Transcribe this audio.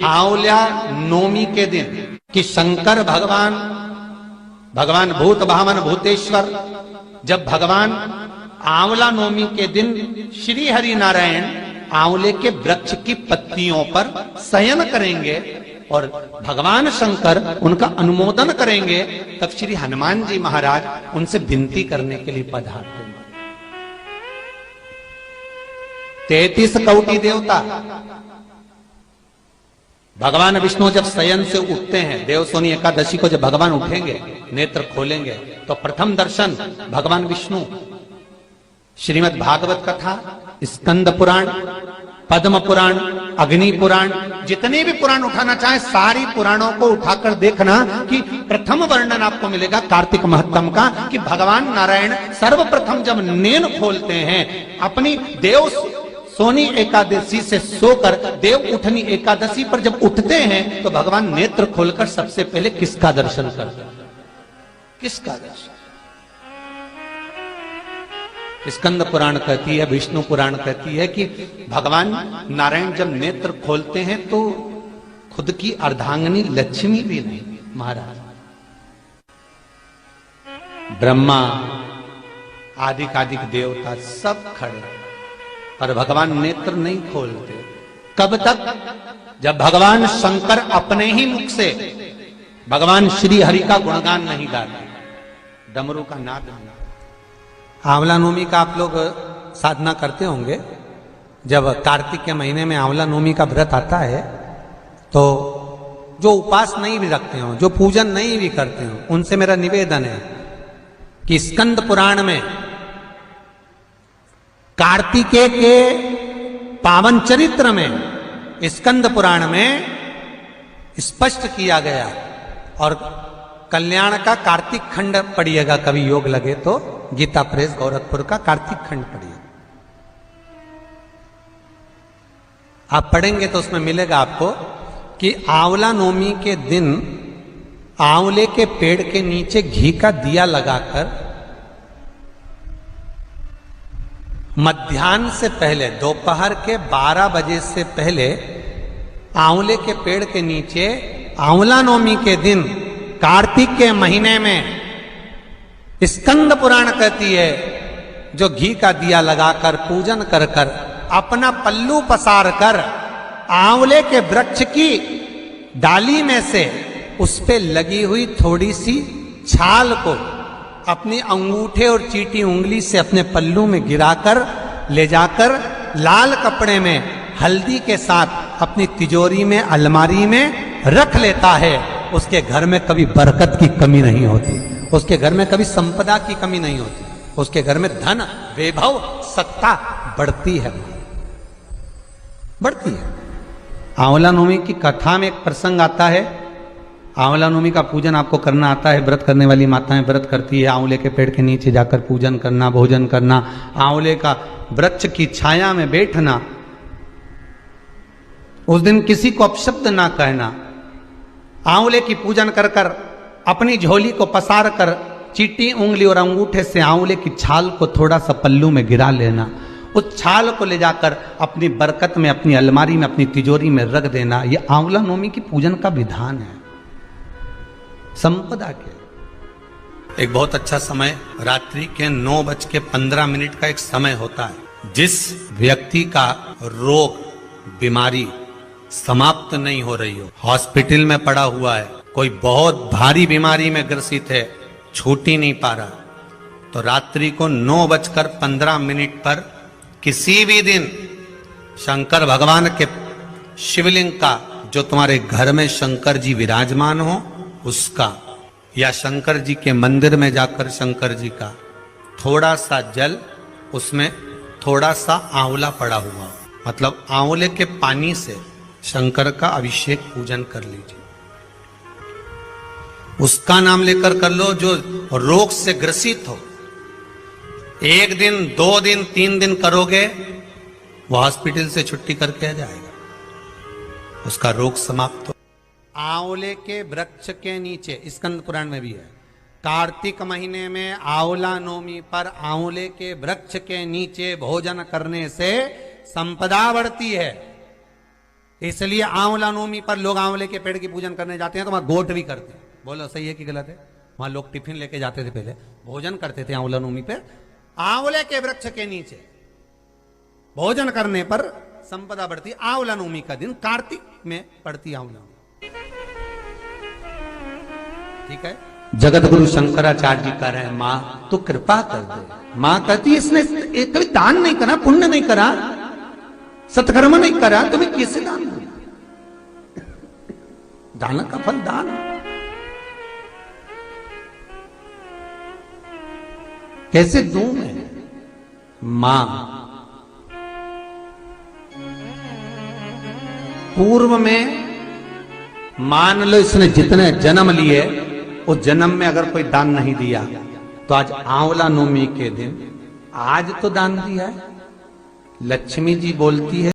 आंवला नवमी के दिन कि शंकर भगवान भूत भावन भूतेश्वर जब भगवान आंवला नवमी के दिन श्री हरि नारायण आंवले के वृक्ष की पत्तियों पर शयन करेंगे और भगवान शंकर उनका अनुमोदन करेंगे, तब श्री हनुमान जी महाराज उनसे विनती करने के लिए पधारते हैं। 33 कोटि देवता भगवान विष्णु जब शयन से उठते हैं, देवसोनी एकादशी को जब भगवान उठेंगे, नेत्र खोलेंगे, तो प्रथम दर्शन भगवान विष्णु। श्रीमद् भागवत कथा, स्कंद पुराण, पद्म पुराण, अग्नि पुराण, जितने भी पुराण उठाना चाहे सारी पुराणों को उठाकर देखना कि प्रथम वर्णन आपको मिलेगा कार्तिक महत्तम का कि भगवान नारायण सर्वप्रथम जब नेन खोलते हैं अपनी देव सोनी एकादशी से सोकर देव उठनी एकादशी पर जब उठते हैं तो भगवान नेत्र खोलकर सबसे पहले किसका दर्शन करते हैं? किसका दर्शन? स्कंद पुराण कहती है, विष्णु पुराण कहती है कि भगवान नारायण जब नेत्र खोलते हैं तो खुद की अर्धांगिनी लक्ष्मी भी नहीं, महाराज ब्रह्मा आदिक देवता सब खड़े, पर भगवान नेत्र नहीं खोलते। कब तक? जब भगवान शंकर अपने ही मुख से भगवान श्री हरि का गुणगान नहीं गाते, डमरू का नाद नहीं। आंवला नवमी का आप लोग साधना करते होंगे। जब कार्तिक के महीने में आंवला नवमी का व्रत आता है तो जो उपास नहीं भी रखते हो, जो पूजन नहीं भी करते हो, उनसे मेरा निवेदन है कि स्कंद पुराण में कार्तिकेय के पावन चरित्र में स्कंद पुराण में स्पष्ट किया गया, और कल्याण का कार्तिक खंड पढ़िएगा कभी योग लगे तो, गीता प्रेस गोरखपुर का कार्तिक खंड पढ़िए। आप पढ़ेंगे तो उसमें मिलेगा आपको कि आंवला नवमी के दिन आंवले के पेड़ के नीचे घी का दिया लगाकर मध्याह्न से पहले, दोपहर के 12 बजे से पहले आंवले के पेड़ के नीचे आंवला नवमी के दिन कार्तिक के महीने में स्कंद पुराण कहती है जो घी का दिया लगाकर पूजन कर कर अपना पल्लू पसार कर आंवले के वृक्ष की डाली में से उस पे लगी हुई थोड़ी सी छाल को अपनी अंगूठे और चीटी उंगली से अपने पल्लू में गिराकर ले जाकर लाल कपड़े में हल्दी के साथ अपनी तिजोरी में अलमारी में रख लेता है। उसके घर में कभी बरकत की कमी नहीं होती, उसके घर में कभी संपदा की कमी नहीं होती, उसके घर में धन वैभव सत्ता बढ़ती है, बढ़ती है। आंवला नवमी की कथा में एक प्रसंग आता है। आंवला नवमी का पूजन आपको करना आता है, व्रत करने वाली माताएं व्रत करती है, आंवले के पेड़ के नीचे जाकर पूजन करना, भोजन करना, आंवले का वृक्ष की छाया में बैठना, उस दिन किसी को अपशब्द ना कहना, आंवले की पूजन कर कर अपनी झोली को पसार कर चीटी उंगली और अंगूठे से आंवले की छाल को थोड़ा सा पल्लू में गिरा लेना, उस छाल को ले जाकर अपनी बरकत में, अपनी अलमारी में, अपनी तिजोरी में रख देना। यह आंवला नवमी की पूजन का विधान है, संपदा के। एक बहुत अच्छा समय रात्रि के 9:15 का एक समय होता है। जिस व्यक्ति का रोग बीमारी समाप्त नहीं हो रही हो, हॉस्पिटल में पड़ा हुआ है, कोई बहुत भारी बीमारी में ग्रसित है, छूट ही नहीं पा रहा, तो रात्रि को 9:15 पर किसी भी दिन शंकर भगवान के शिवलिंग का, जो तुम्हारे घर में शंकर जी विराजमान हो उसका, या शंकर जी के मंदिर में जाकर शंकर जी का थोड़ा सा जल, उसमें थोड़ा सा आंवला पड़ा हुआ, मतलब आंवले के पानी से शंकर का अभिषेक पूजन कर लीजिए। उसका नाम लेकर कर लो जो रोग से ग्रसित हो। 1 दिन 2 दिन 3 दिन करोगे, वो हॉस्पिटल से छुट्टी करके आ जाएगा, उसका रोग समाप्त हो। आंवले के वृक्ष के नीचे, स्कंद पुराण में भी है, कार्तिक महीने में आंवला नवमी पर आंवले के वृक्ष के नीचे भोजन करने से संपदा बढ़ती है। इसलिए आंवला नवमी पर लोग आंवले के पेड़ की पूजन करने जाते हैं तो वहां गोट भी करते हैं। बोलो सही है कि गलत है? वहां लोग टिफिन लेके जाते थे, पहले भोजन करते थे आंवला नवमी पे, आंवले के वृक्ष के नीचे भोजन करने पर संपदा बढ़ती। आंवला नवमी का दिन कार्तिक में पड़ती आंवला नवमी, ठीक है। जगत गुरु शंकराचार्य जी कह रहे हैं, मां तो कृपा कर दे। मां कहती है इसने कभी दान नहीं करा, पुण्य नहीं करा, सत्कर्म नहीं करा, तुम्हें कैसे दान दूं? दान का फल दान। कैसे दूं मैं? मां पूर्व में मान लो इसने जितने जन्म लिए उस जन्म में अगर कोई दान नहीं दिया तो आज आंवला नवमी के दिन आज तो दान दिया है। लक्ष्मी जी बोलती है